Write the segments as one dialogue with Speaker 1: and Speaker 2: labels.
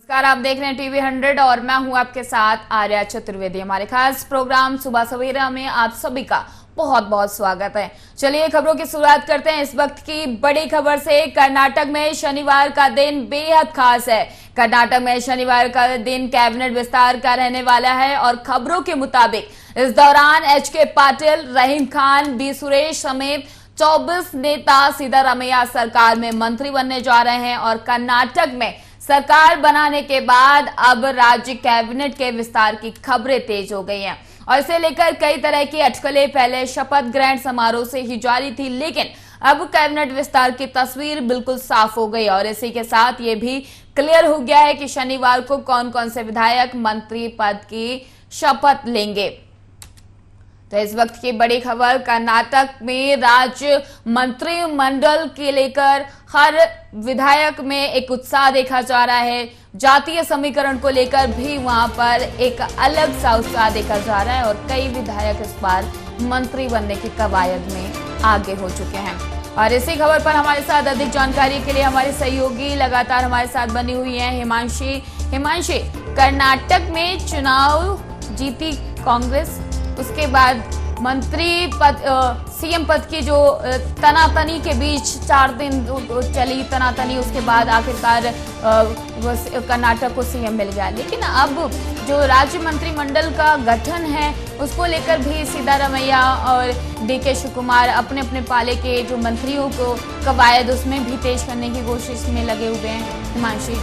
Speaker 1: नमस्कार, आप देख रहे हैं टीवी 100 और मैं हूं आपके साथ आर्या चतुर्वेदी। हमारे खास प्रोग्राम सुबह सवेरा में आप सभी का बहुत बहुत स्वागत है। चलिए खबरों की शुरुआत करते हैं इस वक्त की बड़ी खबर से। कर्नाटक में शनिवार का दिन बेहद खास है। कर्नाटक में शनिवार का दिन कैबिनेट विस्तार का रहने वाला है और खबरों के मुताबिक इस दौरान एच.के. पाटिल, रहीम खान, बी. सुरेश समेत 24 नेता सिद्धारमैया सरकार में मंत्री बनने जा रहे हैं और कर्नाटक में सरकार बनाने के बाद अब राज्य कैबिनेट के विस्तार की खबरें तेज हो गई हैं और इसे लेकर कई तरह की अटकलें पहले शपथ ग्रहण समारोह से ही जारी थी, लेकिन अब कैबिनेट विस्तार की तस्वीर बिल्कुल साफ हो गई और इसी के साथ ये भी क्लियर हो गया है कि शनिवार को कौन कौन से विधायक मंत्री पद की शपथ लेंगे। तो इस वक्त की बड़ी खबर, कर्नाटक में राज्य मंत्रिमंडल के लेकर हर विधायक में एक उत्साह देखा जा रहा है। जातीय समीकरण को लेकर भी वहां पर एक अलग सा उत्साह देखा जा रहा है और कई विधायक इस बार मंत्री बनने की कवायद में आगे हो चुके हैं। और इसी खबर पर हमारे साथ अधिक जानकारी के लिए हमारे सहयोगी लगातार हमारे साथ बनी हुई है हिमांशी। कर्नाटक में चुनाव जीती कांग्रेस, उसके बाद मंत्री पद सीएम पद की जो तनातनी के बीच 4 दिन चली तनातनी, उसके बाद आखिरकार कर्नाटक को सीएम मिल गया। लेकिन अब जो राज्य मंत्रिमंडल का गठन है उसको लेकर भी सिद्धारमैया और डी.के. शिवकुमार अपने अपने पाले के जो मंत्रियों को कवायद उसमें भी तेज करने की कोशिश में लगे हुए हैं। हिमांशी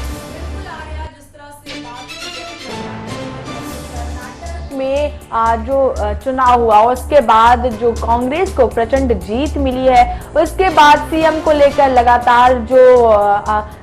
Speaker 2: में जो चुनाव हुआ उसके बाद जो कांग्रेस को प्रचंड जीत मिली है, उसके बाद सीएम को लेकर लगातार जो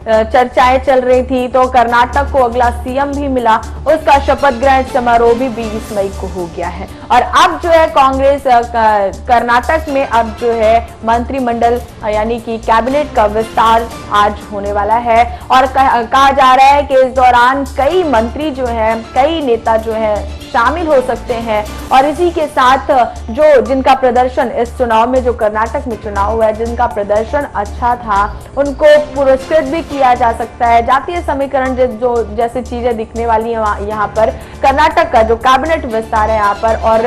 Speaker 2: चर्चाएं चल रही थी, तो कर्नाटक को अगला सीएम भी मिला। उसका शपथ ग्रहण समारोह भी 20 मई को हो गया है और अब जो है कांग्रेस कर्नाटक में अब जो है मंत्रिमंडल यानी कि कैबिनेट का विस्तार आज होने वाला है और कहा जा रहा है कि इस दौरान कई मंत्री जो है, कई नेता जो है शामिल हो सकते हैं और इसी के साथ जिनका प्रदर्शन इस चुनाव में, जो कर्नाटक में चुनाव हुआ है, जिनका प्रदर्शन अच्छा था उनको पुरस्कृत भी किया जा सकता है। जातीय समीकरण जैसे चीजें दिखने वाली है यहाँ पर। कर्नाटक का जो कैबिनेट विस्तार है यहाँ पर और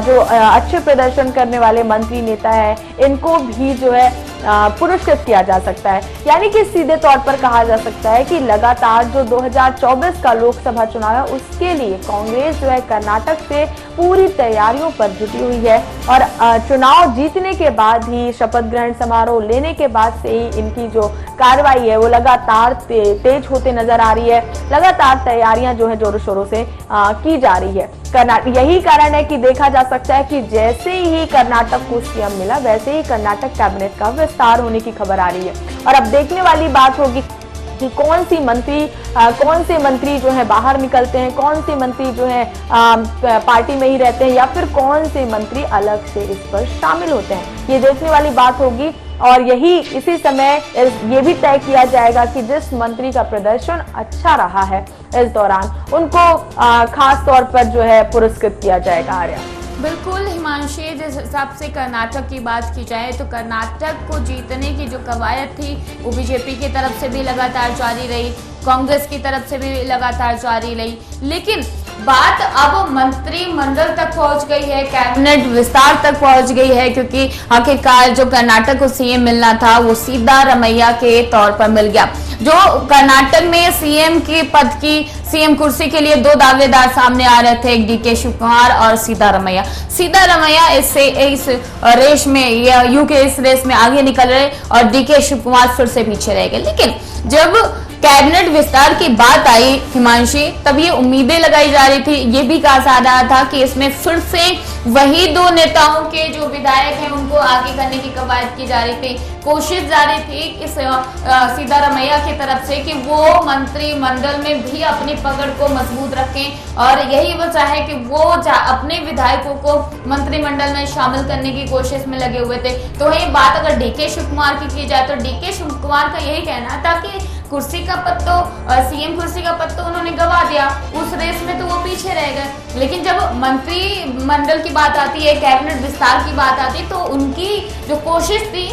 Speaker 2: जो अच्छे प्रदर्शन करने वाले मंत्री नेता है, इनको भी जो है पुरस्कृत किया जा सकता है। यानी कि सीधे तौर पर कहा जा सकता है कि लगातार जो 2024 का लोकसभा चुनाव है उसके लिए कांग्रेस जो है कर्नाटक से पूरी तैयारियों पर जुटी हुई है और चुनाव जीतने के बाद ही, शपथ ग्रहण समारोह लेने के बाद से ही इनकी जो कार्रवाई है वो लगातार तेज होते नजर आ रही है। लगातार तैयारियां जो है जोरों शोरों से की जा रही है। यही कारण है कि देखा जा सकता है कि जैसे ही कर्नाटक को सीएम मिला वैसे ही कर्नाटक कैबिनेट का विस्तार होने की खबर आ रही है और अब देखने वाली बात होगी कि कौन से मंत्री जो है बाहर निकलते हैं, कौन से मंत्री जो है पार्टी में ही रहते हैं या फिर कौन से मंत्री अलग से इस पर शामिल होते हैं, ये देखने वाली बात होगी। और इसी समय ये भी तय किया जाएगा कि जिस मंत्री का प्रदर्शन अच्छा रहा है इस दौरान उनको खास तौर पर जो है पुरस्कृत किया जाएगा। आर्या
Speaker 1: बिल्कुल हिमांशी, जिस हिसाब से कर्नाटक की बात की जाए तो कर्नाटक को जीतने की जो कवायद थी वो बीजेपी की तरफ से भी लगातार जारी रही, कांग्रेस की तरफ से भी लगातार जारी रही, लेकिन बात अब मंत्रिमंडल तक पहुंच गई है, कैबिनेट विस्तार तक पहुंच गई है, क्योंकि आखिरकार जो कर्नाटक को सीएम मिलना था वो सिद्धारमैया के तौर पर मिल गया। जो कर्नाटक में सीएम कुर्सी के लिए 2 दावेदार सामने आ रहे थे, डी.के. शिवकुमार और सिद्धारमैया इस रेस में इस रेस में आगे निकल रहे और डी.के. शिवकुमार फिर से पीछे रह गए। लेकिन जब कैबिनेट विस्तार की बात आई हिमांशी, तब ये उम्मीदें लगाई जा रही थी, ये भी कहा जा रहा था कि इसमें फिर से वही 2 नेताओं के जो विधायक हैं उनको आगे करने की कवायद की जा रही थी, कोशिश जारी थी इस सिद्धारमैया की तरफ से कि वो मंत्रिमंडल में भी अपनी पकड़ को मजबूत रखें और यही वजह है कि वो अपने विधायकों को मंत्रिमंडल में शामिल करने की कोशिश में लगे हुए थे। तो ये बात अगर डी.के. शिवकुमार की जाए तो डी.के. शिवकुमार का यही कहना था कि कुर्सी का पद तो सीएम कुर्सी का पद तो उन्होंने गवा दिया, उस रेस में तो वो पीछे रह गए। लेकिन जब मंत्रिमंडल की बात आती है, कैबिनेट विस्तार की बात आती है, तो उनकी जो कोशिश थी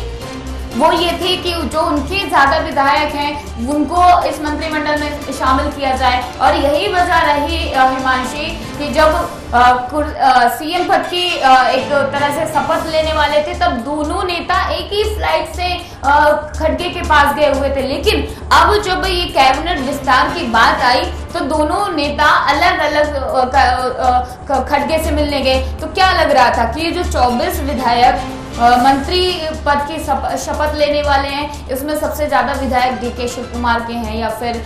Speaker 1: वो ये थी कि जो उनके ज्यादा विधायक हैं उनको इस मंत्रिमंडल में शामिल किया जाए। और यही वजह रही हिमांशी कि जब सीएम पद की एक तरह से शपथ लेने वाले थे, तब दोनों नेता एक ही फ्लाइट से खड़गे के पास गए हुए थे। लेकिन अब जब ये कैबिनेट विस्तार की बात आई तो दोनों नेता अलग अलग खड़गे से मिलने गए। तो क्या लग रहा था कि ये जो 24 विधायक मंत्री पद की शपथ लेने वाले हैं, इसमें सबसे ज्यादा विधायक डीके शिव कुमार के हैं या फिर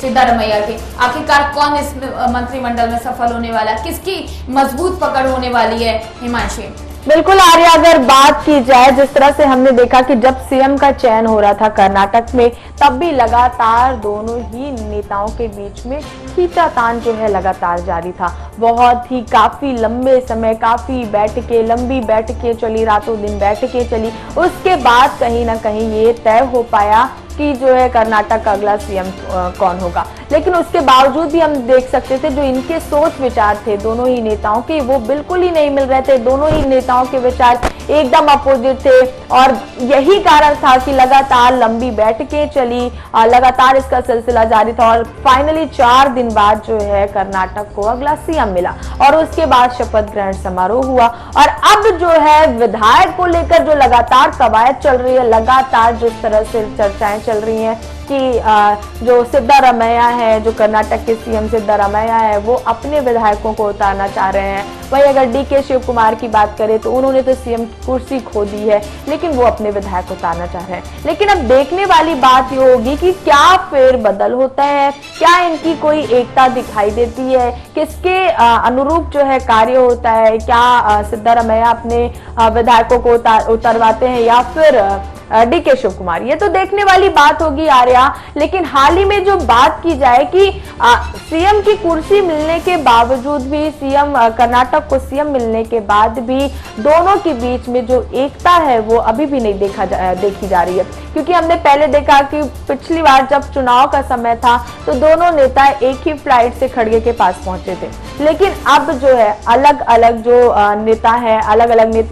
Speaker 1: सिद्धारमैया के, आखिरकार कौन इस मंत्रिमंडल में सफल होने वाला, किसकी मजबूत पकड़ होने वाली है हिमांशी?
Speaker 2: बिल्कुल आर्या, अगर बात की जाए जिस तरह से हमने देखा कि जब सीएम का चयन हो रहा था कर्नाटक में, तब भी लगातार दोनों ही नेताओं के बीच में खींचातान जो है लगातार जारी था। बहुत ही काफी लंबे समय काफी लंबी बैठकें चली, रातों दिन बैठकें चली। उसके बाद कहीं ना कहीं ये तय हो पाया कि जो है कर्नाटक का अगला सीएम कौन होगा। लेकिन उसके बावजूद भी हम देख सकते थे जो इनके सोच विचार थे दोनों ही नेताओं के, वो बिल्कुल ही नहीं मिल रहे थे। दोनों ही नेताओं के विचार एकदम अपोजिट थे और यही कारण था कि लगातार लंबी बैठकें चली, लगातार इसका सिलसिला जारी था और फाइनली 4 दिन बाद जो है कर्नाटक को अगला सीएम मिला और उसके बाद शपथ ग्रहण समारोह हुआ। और अब जो है विधायक को लेकर जो लगातार कवायद चल रही है, लगातार जिस तरह से चर्चाएं चल रही हैं कि जो सिद्धारमैया है, जो कर्नाटक के सीएम सिद्धारमैया है, वो अपने विधायकों को उतारना चाह रहे हैं। वहीं अगर डीके शिव कुमार की बात करें तो उन्होंने तो सीएम कुर्सी खो दी है, लेकिन वो अपने विधायक उतारना चाह रहे हैं। लेकिन अब देखने वाली बात ये होगी कि क्या फेर बदल होता है, क्या इनकी कोई एकता दिखाई देती है, किसके अनुरूप जो है कार्य होता है, क्या सिद्धारमैया अपने विधायकों को उतरवाते हैं या फिर डीके शिव कुमार, ये तो देखने वाली बात होगी आर्या। लेकिन हाल ही में जो बात की जाए कि सीएम की कुर्सी मिलने के बावजूद भी, सीएम कर्नाटक को सीएम मिलने के बाद भी दोनों के बीच में जो एकता है वो अभी भी नहीं देखी जा रही है। क्योंकि हमने पहले देखा कि पिछली बार जब चुनाव का समय था तो दोनों नेता एक ही फ्लाइट से खड़गे के पास पहुंचे थे, लेकिन अब जो है अलग अलग जो नेता है अलग अलग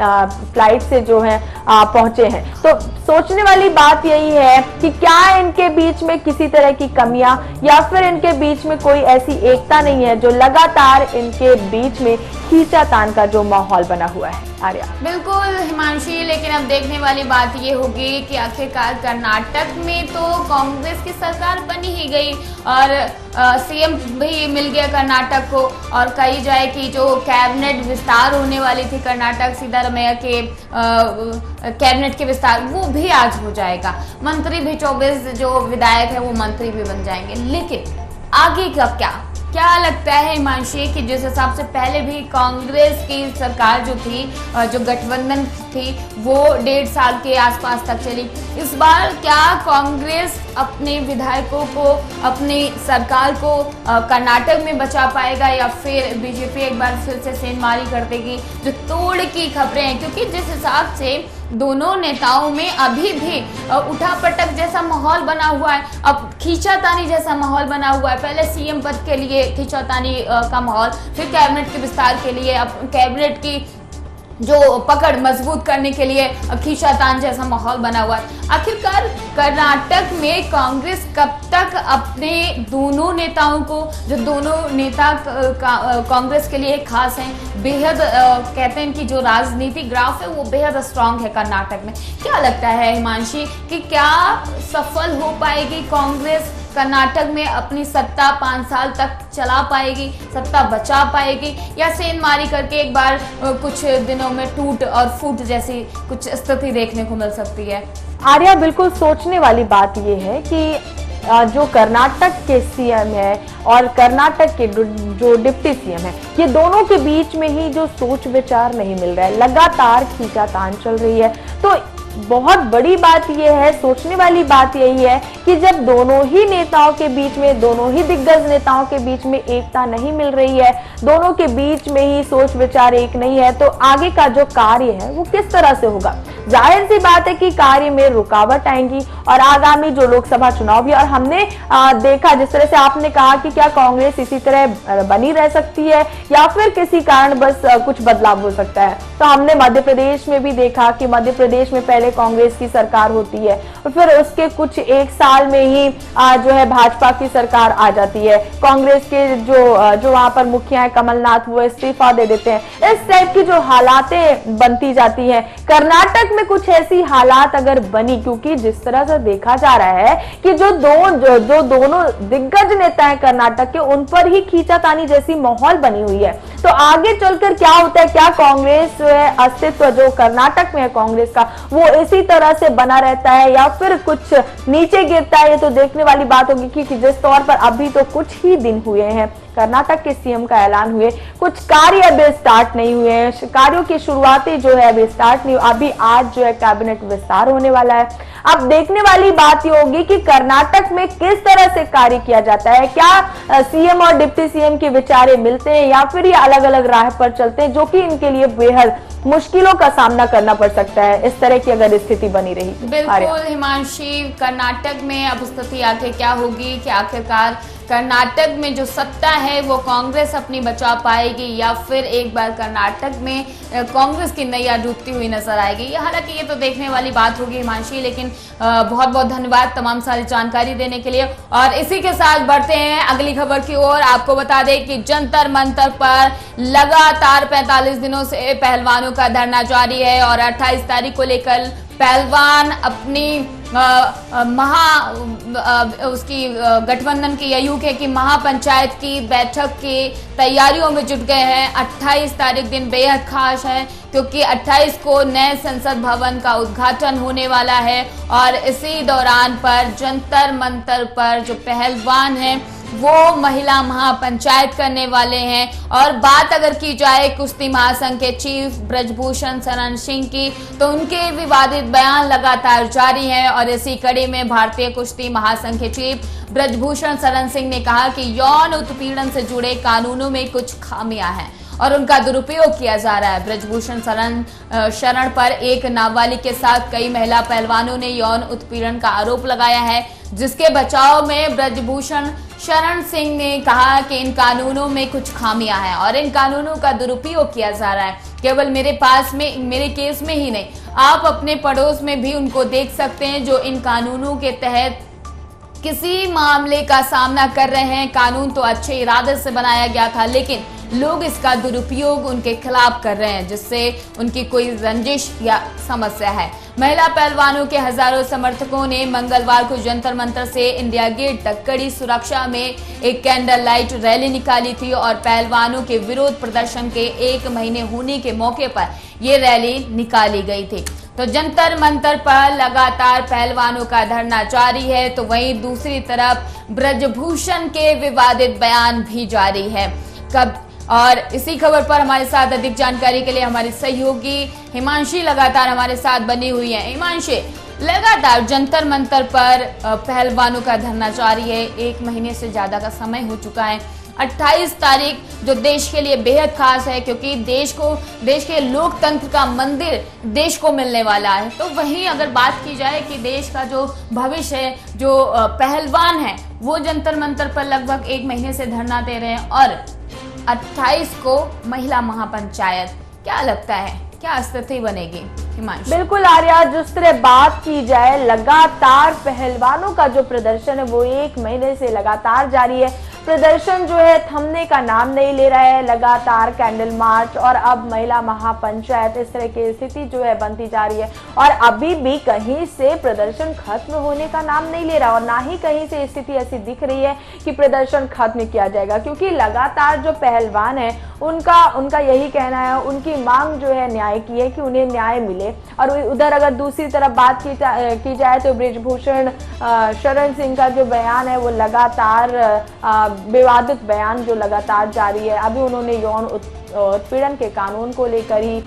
Speaker 2: फ्लाइट से जो है पहुंचे हैं। तो सोचने वाली बात यही है कि क्या इनके बीच में किसी तरह की कमियां या फिर इनके बीच में कोई ऐसी एकता नहीं है जो लगातार इनके बीच में खींचातान का जो माहौल बना हुआ है। आर्या,
Speaker 1: बिल्कुल हिमांशी, लेकिन अब देखने वाली बात ये होगी कि आखिरकार कर्नाटक में तो कांग्रेस की सरकार बनी ही गई और सीएम भी मिल गया कर्नाटक को, और कही जाए कि जो कैबिनेट विस्तार होने वाली थी कर्नाटक सिद्धारमैया के कैबिनेट के विस्तार, वो भी आज हो जाएगा। मंत्री भी 24 जो विधायक है वो मंत्री भी बन जाएंगे। लेकिन आगे का क्या लगता है हिमांशी कि जिस हिसाब से पहले भी कांग्रेस की सरकार जो थी, जो गठबंधन थी, वो 1.5 साल के आसपास तक चली, इस बार क्या कांग्रेस अपने विधायकों को, अपनी सरकार को कर्नाटक में बचा पाएगा या फिर बीजेपी एक बार फिर से सेंधमारी कर देगी? जो तोड़ की खबरें हैं, क्योंकि जिस हिसाब से दोनों नेताओं में अभी भी उठापटक जैसा माहौल बना हुआ है, अब खींचातानी जैसा माहौल बना हुआ है। पहले सीएम पद के लिए खींचातानी का माहौल, फिर कैबिनेट के विस्तार के लिए, अब कैबिनेट की जो पकड़ मजबूत करने के लिए खींचातान जैसा माहौल बना हुआ है। आखिरकार कर्नाटक में कांग्रेस कब तक अपने दोनों नेताओं को, जो दोनों नेता कांग्रेस के लिए खास हैं, बेहद कहते हैं कि जो राजनीतिक ग्राफ है वो बेहद स्ट्रांग है कर्नाटक में। क्या लगता है हिमांशी कि क्या सफल हो पाएगी कांग्रेस कर्नाटक में, अपनी सत्ता 5 साल तक चला पाएगी, सत्ता बचा पाएगी, या सेंधमारी करके एक बार कुछ दिनों में टूट और फूट जैसी कुछ स्थिति देखने को मिल सकती है?
Speaker 2: आर्या, बिल्कुल सोचने वाली बात ये है कि जो कर्नाटक के सीएम है और कर्नाटक के जो डिप्टी सीएम है, ये दोनों के बीच में ही जो सोच विचार नहीं मिल रहा है, लगातार खींचातान चल रही है। तो बहुत बड़ी बात यह है, सोचने वाली बात यही है कि जब दोनों ही नेताओं के बीच में, दोनों ही दिग्गज नेताओं के बीच में एकता नहीं मिल रही है, दोनों के बीच में ही सोच विचार एक नहीं है, तो आगे का जो कार्य है वो किस तरह से होगा? जाहिर सी बात है कि कार्य में रुकावट आएंगी और आगामी जो लोकसभा चुनाव भी, और हमने देखा जिस तरह से आपने कहा कि क्या कांग्रेस इसी तरह बनी रह सकती है या फिर किसी कारण बस कुछ बदलाव हो सकता है। तो हमने मध्य प्रदेश में भी देखा कि मध्य प्रदेश में पहले कांग्रेस की सरकार होती है और फिर उसके कुछ एक साल में ही जो है भाजपा की सरकार आ जाती है। कांग्रेस के जो वहां पर मुखिया है कमलनाथ, वो इस्तीफा दे देते हैं। इस टाइप की जो हालातें बनती जाती हैं। कर्नाटक में कुछ ऐसी हालात अगर बनी, क्योंकि जिस तरह से देखा जा रहा है कि जो दोनों दिग्गज नेता हैं कर्नाटक के, उन पर ही खींचातानी जैसी माहौल बनी हुई है। तो आगे चलकर क्या होता है, क्या कांग्रेस अस्तित्व जो कर्नाटक में है कांग्रेस का, वो इसी तरह से बना रहता है या फिर कुछ नीचे गिरता है, ये तो देखने वाली बात होगी। कि जिस तौर पर अभी तो कुछ ही दिन हुए हैं कर्नाटक के सीएम का ऐलान हुए, कुछ कार्य अभी स्टार्ट नहीं हुए हैं, कार्यों की शुरुआतें जो है अभी स्टार्ट नहीं, अभी आज जो है कैबिनेट विस्तार होने वाला है। अब देखने वाली बात ये होगी कि कर्नाटक में किस तरह से कार्य किया जाता है, क्या सीएम और डिप्टी सीएम के विचारे मिलते हैं या फिर ये अलग अलग राह पर चलते हैं, जो कि इनके लिए बेहद मुश्किलों का सामना करना पड़ सकता है इस तरह की अगर स्थिति बनी रही।
Speaker 1: बिल्कुल हिमांशी, कर्नाटक में अब स्थिति आखिर क्या होगी कि आखिरकार कर्नाटक में जो सत्ता है वो कांग्रेस अपनी बचा पाएगी या फिर एक बार कर्नाटक में कांग्रेस की नैया डूबती हुई नजर आएगी। हालांकि ये तो देखने वाली बात होगी हिमांशी, लेकिन बहुत बहुत धन्यवाद तमाम सारी जानकारी देने के लिए। और इसी के साथ बढ़ते हैं अगली खबर की ओर। आपको बता दें कि जंतर मंतर पर लगातार 45 दिनों से पहलवानों का धरना जारी है और 28 तारीख को लेकर पहलवान अपनी उसकी गठबंधन की यूके की महापंचायत की बैठक की तैयारियों में जुट गए हैं। 28 तारीख दिन बेहद खास है क्योंकि 28 को नए संसद भवन का उद्घाटन होने वाला है और इसी दौरान पर जंतर मंतर पर जो पहलवान हैं वो महिला महापंचायत करने वाले हैं। और बात अगर की जाए कुश्ती महासंघ के चीफ ब्रजभूषण शरण सिंह की, तो उनके विवादित बयान लगातार जारी हैं और इसी कड़ी में भारतीय कुश्ती महासंघ के चीफ ब्रजभूषण शरण सिंह ने कहा कि यौन उत्पीड़न से जुड़े कानूनों में कुछ खामियां हैं और उनका दुरुपयोग किया जा रहा है। ब्रजभूषण शरण पर एक नाबालिग के साथ कई महिला पहलवानों ने यौन उत्पीड़न का आरोप लगाया है, जिसके बचाव में ब्रजभूषण शरण सिंह ने कहा कि इन कानूनों में कुछ खामियां हैं और इन कानूनों का दुरुपयोग किया जा रहा है। केवल मेरे केस में ही नहीं, आप अपने पड़ोस में भी उनको देख सकते हैं जो इन कानूनों के तहत किसी मामले का सामना कर रहे हैं। कानून तो अच्छे इरादे से बनाया गया था, लेकिन लोग इसका दुरुपयोग उनके खिलाफ कर रहे हैं, जिससे उनकी कोई रंजिश या समस्या है। महिला पहलवानों के हजारों समर्थकों ने मंगलवार को जंतर मंतर से इंडिया गेट तक कड़ी सुरक्षा में एक कैंडल लाइट रैली निकाली थी और पहलवानों के विरोध प्रदर्शन के 1 महीने होने के मौके पर ये रैली निकाली गई थी। तो जंतर मंतर पर लगातार पहलवानों का धरना जारी है, तो वहीं दूसरी तरफ ब्रजभूषण के विवादित बयान भी जारी है। और इसी खबर पर हमारे साथ अधिक जानकारी के लिए हमारी सहयोगी हिमांशी लगातार हमारे साथ बनी हुई है। हिमांशी, लगातार जंतर मंतर पर पहलवानों का धरना जारी है, 1 महीने से ज्यादा का समय हो चुका है। 28 तारीख जो देश के लिए बेहद खास है क्योंकि देश के लोकतंत्र का मंदिर देश को मिलने वाला है। तो वहीं अगर बात की जाए कि देश का जो भविष्य है, जो पहलवान है, वो जंतर मंतर पर लगभग 1 महीने से धरना दे रहे हैं और 28 को महिला महापंचायत, क्या लगता है क्या स्थिति बनेगी हिमांशु?
Speaker 2: बिल्कुल आर्या, जिस तरह बात की जाए लगातार पहलवानों का जो प्रदर्शन है वो 1 महीने से लगातार जारी है। प्रदर्शन जो है थमने का नाम नहीं ले रहा है, लगातार कैंडल मार्च और अब महिला महापंचायत, इस तरह की स्थिति जो है बनती जा रही है और अभी भी कहीं से प्रदर्शन खत्म होने का नाम नहीं ले रहा और ना ही कहीं से स्थिति ऐसी दिख रही है कि प्रदर्शन खत्म किया जाएगा, क्योंकि लगातार जो पहलवान है उनका यही कहना है, उनकी मांग जो है न्याय की है कि उन्हें न्याय मिले। और उधर अगर दूसरी तरफ बात की जाए तो ब्रजभूषण शरण सिंह का जो बयान है वो लगातार विवादित बयान जो लगातार जारी है। अभी उन्होंने यौन उत्पीड़न के कानून को लेकर ही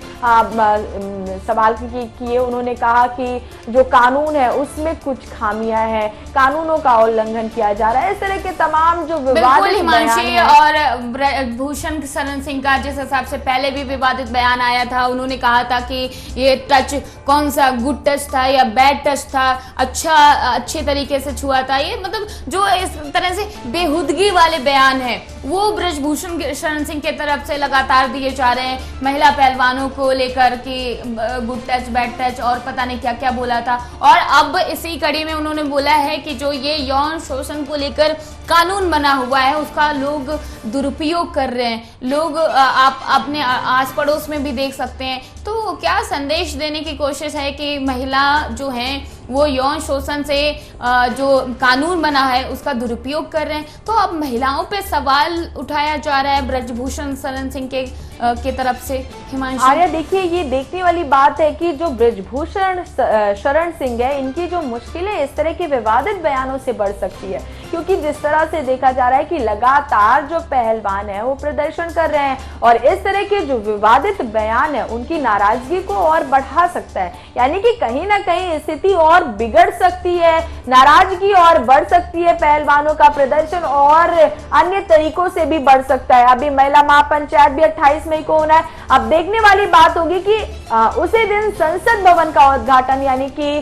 Speaker 2: सवाल किए। उन्होंने कहा कि जो कानून है उसमें कुछ खामियां हैं, कानूनों का उल्लंघन किया जा रहा है। इस तरह के तमाम जो विवादित
Speaker 1: हिमांशी और ब्रजभूषण शरण सिंह का जिस हिसाब से पहले भी विवादित बयान आया था, उन्होंने कहा था कि ये टच कौन सा गुड टच था या बैड टच था, अच्छे तरीके से छुआ था, ये मतलब जो इस तरह से बेहुदगी वाले बयान है वो ब्रजभूषण शरण सिंह के तरफ से लगातार दिए जा रहे हैं महिला पहलवानों को लेकर कि गुड टच बैड टच और पता नहीं क्या क्या बोला था। और अब इसी कड़ी में उन्होंने बोला है कि जो ये यौन शोषण को लेकर कानून बना हुआ है उसका लोग दुरुपयोग कर रहे हैं, लोग आप अपने आस पड़ोस में भी देख सकते हैं। तो क्या संदेश देने की कोशिश है कि महिला जो है वो यौन शोषण से जो कानून बना है उसका दुरुपयोग कर रहे हैं। तो अब महिलाओं पे सवाल उठाया जा रहा है ब्रजभूषण शरण सिंह के तरफ से। हिमांशु
Speaker 2: आर्या, देखिए ये देखने वाली बात है कि जो ब्रजभूषण शरण सिंह है, इनकी जो मुश्किलें इस तरह के विवादित बयानों से बढ़ सकती है, क्योंकि जिस तरह से देखा जा रहा है कि लगातार जो पहलवान है वो प्रदर्शन कर रहे हैं और इस तरह के जो विवादित बयान है उनकी नाराजगी को और बढ़ा सकता है, यानी कि कहीं ना कहीं स्थिति और बिगड़ सकती है, नाराजगी और बढ़ सकती है, पहलवानों का प्रदर्शन और अन्य तरीकों से भी बढ़ सकता है। अभी महिला महापंचायत भी 28 मई को होना है। अब देखने वाली बात होगी कि उसी दिन संसद भवन का उद्घाटन, यानी कि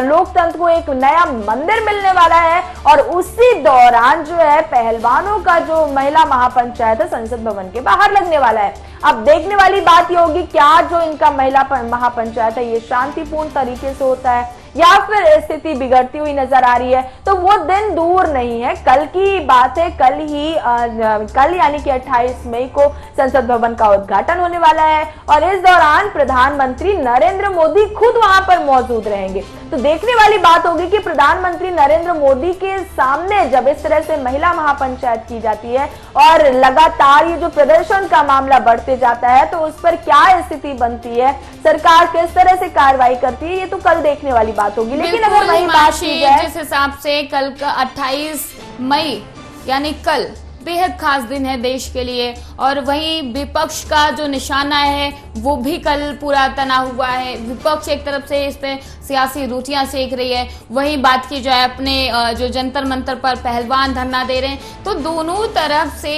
Speaker 2: लोकतंत्र को एक नया मंदिर मिलने वाला है और उसी दौरान जो है पहलवानों का जो महिला महापंचायत है संसद भवन के बाहर लगने वाला है। अब देखने वाली बात ये होगी क्या जो इनका महिला महापंचायत है ये शांतिपूर्ण तरीके से होता है या फिर स्थिति बिगड़ती हुई नजर आ रही है। तो वो दिन दूर नहीं है, कल की बात है, कल यानी कि 28 मई को संसद भवन का उद्घाटन होने वाला है और इस दौरान प्रधानमंत्री नरेंद्र मोदी खुद वहां पर मौजूद रहेंगे। तो देखने वाली बात होगी कि प्रधानमंत्री नरेंद्र मोदी के सामने जब इस तरह से महिला महापंचायत की जाती है और लगातार ये जो प्रदर्शन का मामला बढ़ते जाता है तो उस पर क्या स्थिति बनती है, सरकार किस तरह से कार्रवाई करती है, ये तो कल देखने वाली बात होगी। लेकिन अगर वही बात की जाए,
Speaker 1: जिस हिसाब से कल का 28 मई यानी कल बेहद खास दिन है देश के लिए और वहीं विपक्ष का जो निशाना है वो भी कल पूरा तना हुआ है। विपक्ष एक तरफ से इस पे सियासी रुचियां सेक रही है, वहीं बात की जाए अपने जो जंतर मंतर पर पहलवान धरना दे रहे हैं, तो दोनों तरफ से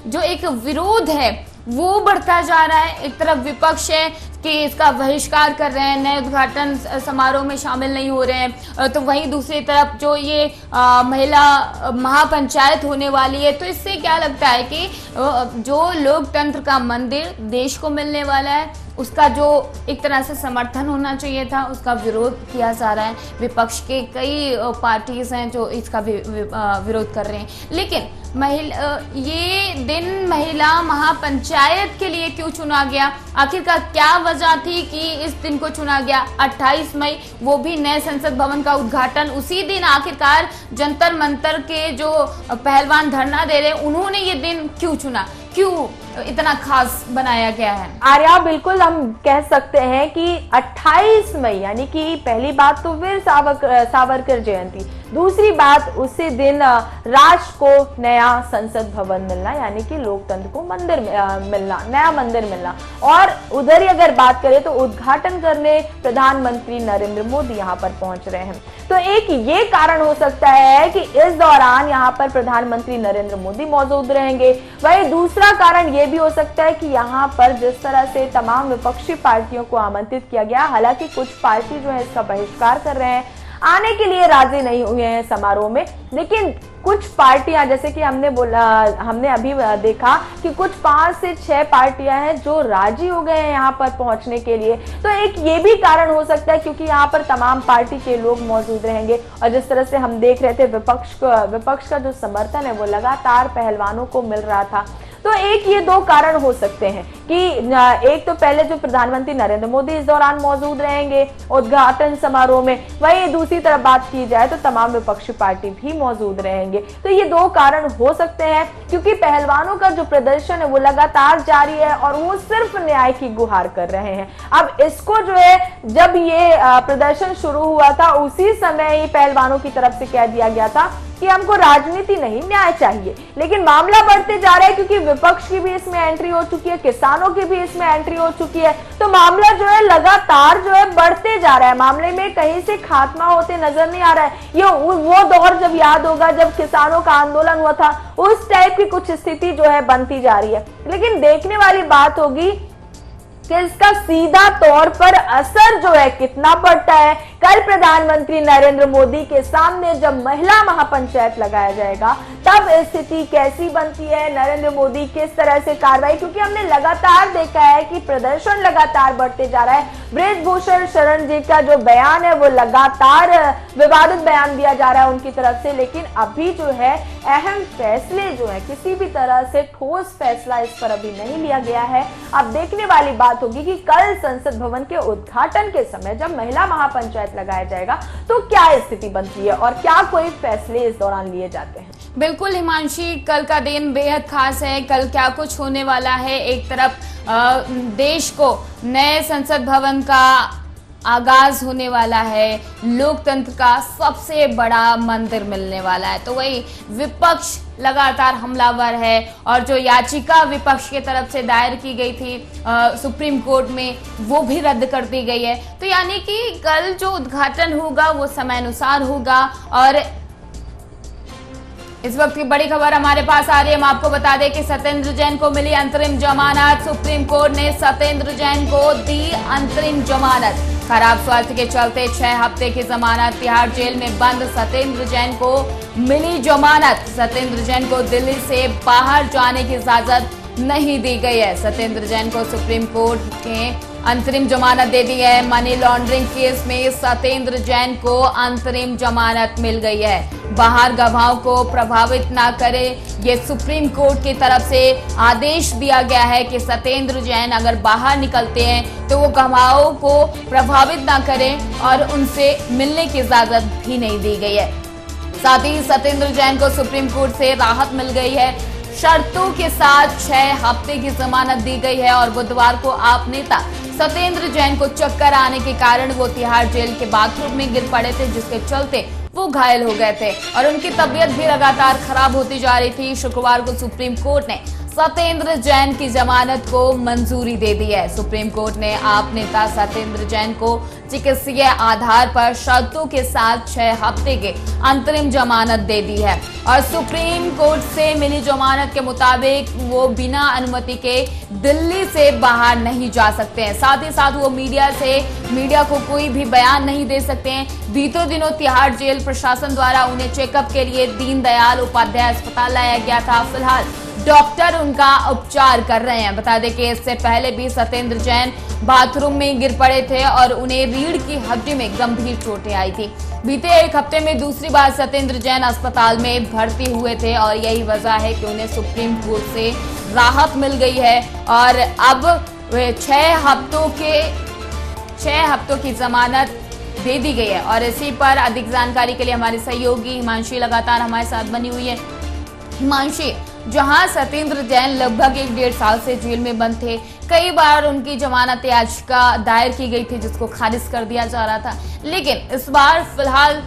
Speaker 1: जो एक विरोध है वो बढ़ता जा रहा है। एक तरफ विपक्ष है कि इसका बहिष्कार कर रहे हैं, नए उद्घाटन समारोह में शामिल नहीं हो रहे हैं, तो वहीं दूसरी तरफ जो ये महिला महापंचायत होने वाली है, तो इससे क्या लगता है कि जो लोकतंत्र का मंदिर देश को मिलने वाला है उसका जो एक तरह से समर्थन होना चाहिए था उसका विरोध किया जा रहा है। विपक्ष के कई पार्टीज हैं जो इसका विरोध कर रहे हैं। लेकिन ये दिन महिला महापंचायत के लिए क्यों चुना गया, आखिरकार क्या वजह थी कि इस दिन को चुना गया 28 मई, वो भी नए संसद भवन का उद्घाटन उसी दिन, आखिरकार जंतर मंतर के जो पहलवान धरना दे रहे उन्होंने ये दिन क्यों चुना, क्यों इतना खास बनाया गया है?
Speaker 2: आर्या, बिल्कुल हम कह सकते हैं कि 28 मई यानी कि पहली बात तो वीर सावरकर जयंती, दूसरी बात उसी दिन राष्ट्र को नया संसद भवन मिलना यानी कि लोकतंत्र को मंदिर मिलना, नया मंदिर मिलना, और उधर ही अगर बात करें तो उद्घाटन करने प्रधानमंत्री नरेंद्र मोदी यहाँ पर पहुंच रहे हैं। तो एक ये कारण हो सकता है कि इस दौरान यहाँ पर प्रधानमंत्री नरेंद्र मोदी मौजूद रहेंगे। वहीं दूसरा कारण ये भी हो सकता है कि यहाँ पर जिस तरह से तमाम विपक्षी पार्टियों को आमंत्रित किया गया, हालांकि कुछ पार्टी जो है इसका बहिष्कार कर रहे हैं, आने के लिए राजी नहीं हुए हैं समारोह में, लेकिन कुछ पार्टियां जैसे कि हमने अभी देखा कि कुछ 5 से 6 पार्टियां हैं जो राजी हो गए हैं यहाँ पर पहुंचने के लिए। तो एक ये भी कारण हो सकता है क्योंकि यहाँ पर तमाम पार्टी के लोग मौजूद रहेंगे और जिस तरह से हम देख रहे थे विपक्ष का जो समर्थन है वो लगातार पहलवानों को मिल रहा था। तो एक ये दो कारण हो सकते हैं कि एक तो पहले जो प्रधानमंत्री नरेंद्र मोदी इस दौरान मौजूद रहेंगे उद्घाटन समारोह में, वहीं दूसरी तरफ बात की जाए तो तमाम विपक्षी पार्टी भी मौजूद रहेंगे। तो ये दो कारण हो सकते हैं क्योंकि पहलवानों का जो प्रदर्शन है वो लगातार जारी है और वो सिर्फ न्याय की गुहार कर रहे हैं। अब इसको जो है जब ये प्रदर्शन शुरू हुआ था उसी समय ही पहलवानों की तरफ से कह दिया गया था कि हमको राजनीति नहीं न्याय चाहिए, लेकिन मामला बढ़ते जा रहा है क्योंकि विपक्ष की भी इसमें एंट्री हो चुकी है, किसानों की भी इसमें एंट्री हो चुकी है। तो मामला जो है लगातार जो है बढ़ते जा रहा है, मामले में कहीं से खात्मा होते नजर नहीं आ रहा है। ये वो दौर जब याद होगा जब किसानों का आंदोलन हुआ था, उस टाइप की कुछ स्थिति जो है बनती जा रही है। लेकिन देखने वाली बात होगी कि इसका सीधा तौर पर असर जो है कितना पड़ता है। कल प्रधानमंत्री नरेंद्र मोदी के सामने जब महिला महापंचायत लगाया जाएगा तब स्थिति कैसी बनती है, नरेंद्र मोदी किस तरह से कार्रवाई, क्योंकि हमने लगातार देखा है कि प्रदर्शन लगातार बढ़ते जा रहा है। बृजभूषण शरण जी का जो बयान है वो लगातार विवादित बयान दिया जा रहा है उनकी तरफ से, लेकिन अभी जो है अहम फैसले जो है किसी भी तरह से ठोस फैसला इस पर अभी नहीं लिया गया है। अब देखने वाली बात होगी कि कल संसद भवन के उद्घाटन के समय जब महिला महापंचायत लगाया जाएगा तो क्या स्थिति बनती है और क्या कोई फैसले इस दौरान लिए जाते हैं।
Speaker 1: बिल्कुल हिमांशी, कल का दिन बेहद खास है। कल क्या कुछ होने वाला है, एक तरफ देश को नए संसद भवन का आगाज होने वाला है, लोकतंत्र का सबसे बड़ा मंदिर मिलने वाला है, तो वही विपक्ष लगातार हमलावर है और जो याचिका विपक्ष की तरफ से दायर की गई थी सुप्रीम कोर्ट में वो भी रद्द कर दी गई है। तो यानी कि कल जो उद्घाटन होगा वो समय अनुसार होगा। और इस वक्त की बड़ी खबर हमारे पास आ रही है, हम आपको बता दें कि सत्येंद्र जैन को मिली अंतरिम जमानत। सुप्रीम कोर्ट ने सत्येंद्र जैन को दी अंतरिम जमानत। खराब स्वास्थ्य के चलते 6 हफ्ते की जमानत, तिहाड़ जेल में बंद सत्येंद्र जैन को मिली जमानत। सत्येंद्र जैन को दिल्ली से बाहर जाने की इजाजत नहीं दी गई है। सत्येंद्र जैन को सुप्रीम कोर्ट ने अंतरिम जमानत दे दी है। मनी लॉन्ड्रिंग केस में सत्येंद्र जैन को अंतरिम जमानत मिल गई है। बाहर गवाहों को प्रभावित ना करे, ये सुप्रीम कोर्ट की तरफ से आदेश दिया गया है कि सत्येंद्र जैन अगर बाहर निकलते हैं तो वो गवाहों को प्रभावित ना करें और उनसे मिलने की इजाजत भी नहीं दी गई है। साथ ही सत्येंद्र जैन को सुप्रीम कोर्ट से राहत मिल गई है, शर्तों के साथ 6 हफ्ते की जमानत दी गई है। और बुधवार को आप नेता सत्येंद्र जैन को चक्कर आने के कारण वो तिहाड़ जेल के बाथरूम में गिर पड़े थे, जिसके चलते वो घायल हो गए थे और उनकी तबीयत भी लगातार खराब होती जा रही थी। शुक्रवार को सुप्रीम कोर्ट ने सत्येंद्र जैन की जमानत को मंजूरी दे दी है। सुप्रीम कोर्ट ने आप नेता सत्येंद्र जैन को चिकित्सीय आधार पर शर्तों के साथ 6 हफ्ते के अंतरिम जमानत दे दी है और सुप्रीम कोर्ट से मिली जमानत के मुताबिक वो बिना अनुमति के दिल्ली से बाहर नहीं जा सकते हैं। साथ ही साथ वो मीडिया को कोई भी बयान नहीं दे सकते हैं। बीते दिनों तिहाड़ जेल प्रशासन द्वारा उन्हें चेकअप के लिए दीनदयाल उपाध्याय अस्पताल लाया गया था। फिलहाल डॉक्टर उनका उपचार कर रहे हैं। बता दें कि इससे पहले भी सत्येंद्र जैन बाथरूम में गिर पड़े थे और उन्हें रीढ़ की हड्डी में गंभीर चोटें आई थी। बीते 1 हफ्ते में दूसरी बार सत्येंद्र जैन अस्पताल में भर्ती हुए थे और यही वजह है कि उन्हें सुप्रीम कोर्ट से राहत मिल गई है और अब 6 हफ्तों की जमानत दे दी गई है। और इसी पर अधिक जानकारी के लिए हमारे सहयोगी हिमांशी लगातार हमारे साथ बनी हुई है। हिमांशी, जहां सत्येंद्र जैन लगभग 1-1.5 साल से जेल में बंद थे, कई बार उनकी जमानत याचिका दायर की गई थी जिसको खारिज कर दिया जा रहा था, लेकिन इस बार फिलहाल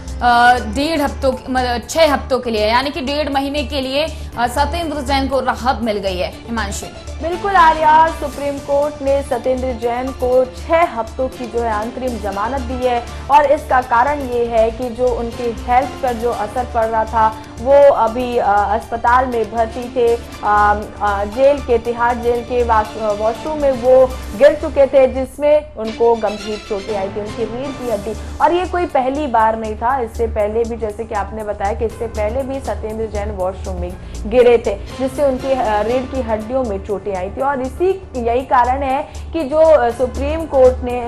Speaker 1: 6 हफ्तों के लिए यानी कि 1.5 महीने के लिए सत्येंद्र जैन को राहत मिल गई है। हिमांशी,
Speaker 2: बिल्कुल आर्या, सुप्रीम कोर्ट ने सत्येंद्र जैन को 6 हफ्तों की जो है अंतरिम जमानत दी है और इसका कारण ये है कि जो उनकी हेल्थ पर जो असर पड़ रहा था वो अभी अस्पताल में भर्ती थे। जेल के तिहाड़ जेल के वॉशरूम में वो गिर चुके थे जिसमें उनको गंभीर चोटें आई थी, उनकी रीढ़ की हड्डी। और ये कोई पहली बार नहीं था, इससे पहले भी जैसे कि आपने बताया कि इससे पहले भी सत्येंद्र जैन वॉशरूम में गिरे थे जिससे उनकी रीढ़ की हड्डियों में चोटें आई थी। और यही कारण है कि जो सुप्रीम कोर्ट ने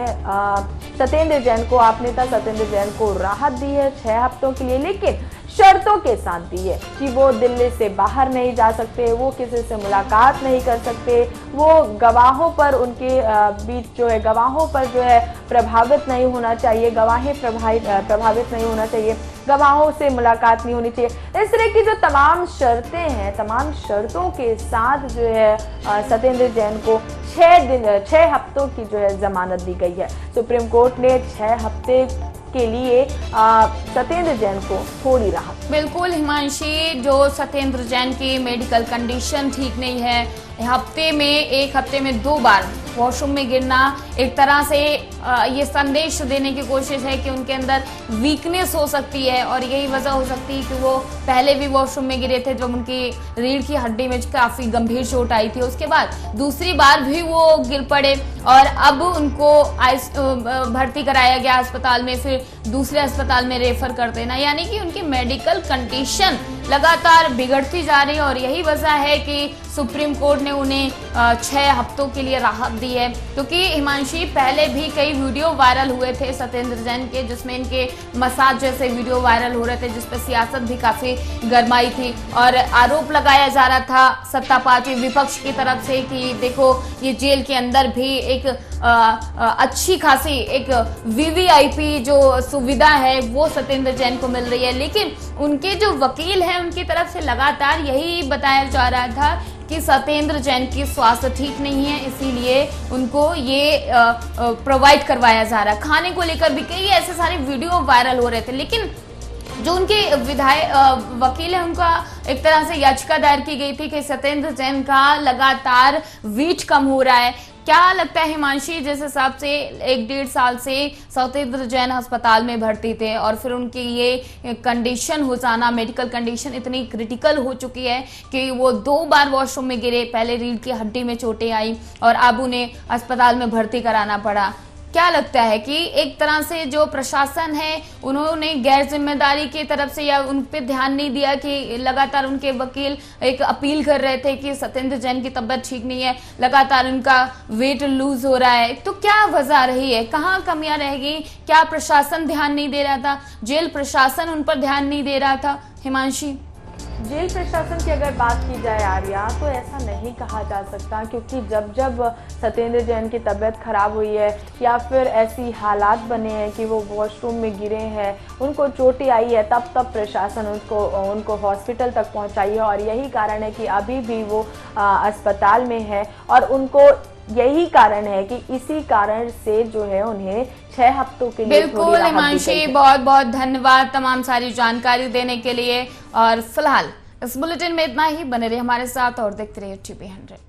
Speaker 2: सत्येंद्र जैन को, आप नेता सत्येंद्र जैन को राहत दी है 6 हफ्तों के लिए, लेकिन शर्तों के साथ दी है कि वो दिल्ली से बाहर नहीं जा सकते, वो किसी से मुलाकात नहीं कर सकते, वो गवाहों पर उनके बीच जो है गवाहों पर जो है प्रभावित नहीं होना चाहिए, गवाहें प्रभावित नहीं होना चाहिए, गवाहों से मुलाकात नहीं होनी चाहिए। इस तरह की जो तमाम शर्तें हैं, तमाम शर्तों के साथ जो है सत्येंद्र जैन को 6 हफ्तों की जो है जमानत दी गई है। सुप्रीम कोर्ट ने 6 हफ्ते के लिए सत्येंद्र जैन को थोड़ी राहत।
Speaker 1: बिल्कुल हिमांशी, जो सत्येंद्र जैन की मेडिकल कंडीशन ठीक नहीं है, एक हफ्ते में 2 बार वॉशरूम में गिरना एक तरह से ये संदेश देने की कोशिश है कि उनके अंदर वीकनेस हो सकती है और यही वजह हो सकती है कि वो पहले भी वॉशरूम में गिरे थे जब उनकी रीढ़ की हड्डी में काफी गंभीर चोट आई थी। उसके बाद दूसरी बार भी वो गिर पड़े और अब उनको भर्ती कराया गया अस्पताल में, फिर दूसरे अस्पताल में रेफर कर देना, यानी कि उनकी मेडिकल कंडीशन लगातार बिगड़ती जा रही है और यही वजह है कि सुप्रीम कोर्ट ने उन्हें 6 हफ्तों के लिए राहत दी है। क्योंकि हिमांशी पहले भी कई वीडियो वायरल हुए थे सत्येंद्र जैन के, जिसमें इनके मसाज जैसे वीडियो वायरल हो रहे थे, जिसपे सियासत भी काफी गरमाई थी और आरोप लगाया जा रहा था सत्ता पार्टी विपक्ष की तरफ से कि देखो ये जेल के अंदर भी एक अच्छी खासी एक वीवीआईपी जो सुविधा है वो सत्येंद्र जैन को मिल रही है। लेकिन उनके जो वकील हैं उनकी तरफ से लगातार यही बताया जा रहा था कि सत्येंद्र जैन की स्वास्थ्य ठीक नहीं है, इसीलिए उनको ये प्रोवाइड करवाया जा रहा है। खाने को लेकर भी कई ऐसे सारे वीडियो वायरल हो रहे थे, लेकिन जो उनके वकील है उनका एक तरह से याचिका दायर की गई थी कि सत्येंद्र जैन का लगातार वेट कम हो रहा है। क्या लगता है हिमांशी, जिस हिसाब से 1-1.5 साल से सत्येंद्र जैन अस्पताल में भर्ती थे और फिर उनकी ये कंडीशन हो जाना, मेडिकल कंडीशन इतनी क्रिटिकल हो चुकी है कि वो 2 बार वॉशरूम में गिरे, पहले रीढ़ की हड्डी में चोटें आई और अब उन्हें अस्पताल में भर्ती कराना पड़ा। क्या लगता है कि एक तरह से जो प्रशासन है उन्होंने गैर जिम्मेदारी की तरफ से या उन पे ध्यान नहीं दिया कि लगातार उनके वकील एक अपील कर रहे थे कि सत्येंद्र जैन की तबीयत ठीक नहीं है, लगातार उनका वेट लूज हो रहा है, तो क्या वजह रही है, कहाँ कमियां रह गई? क्या प्रशासन ध्यान नहीं दे रहा था, जेल प्रशासन उन पर ध्यान नहीं दे रहा था? हिमांशी,
Speaker 2: जेल प्रशासन की अगर बात की जाए आर्या, तो ऐसा नहीं कहा जा सकता, क्योंकि जब जब सत्येंद्र जैन की तबीयत खराब हुई है या फिर ऐसी हालात बने हैं कि वो वॉशरूम में गिरे हैं, उनको चोटें आई है, तब तब प्रशासन उनको हॉस्पिटल तक पहुंचाई है और यही कारण है कि अभी भी वो अस्पताल में है और उनको यही कारण है कि इसी कारण से जो है उन्हें 6 हफ्तों के लिए
Speaker 1: बिल्कुल हिमांशी, बहुत बहुत धन्यवाद तमाम सारी जानकारी देने के लिए। और फिलहाल इस बुलेटिन में इतना ही, बने रहिए हमारे साथ और देखते रहिए टीवी 100।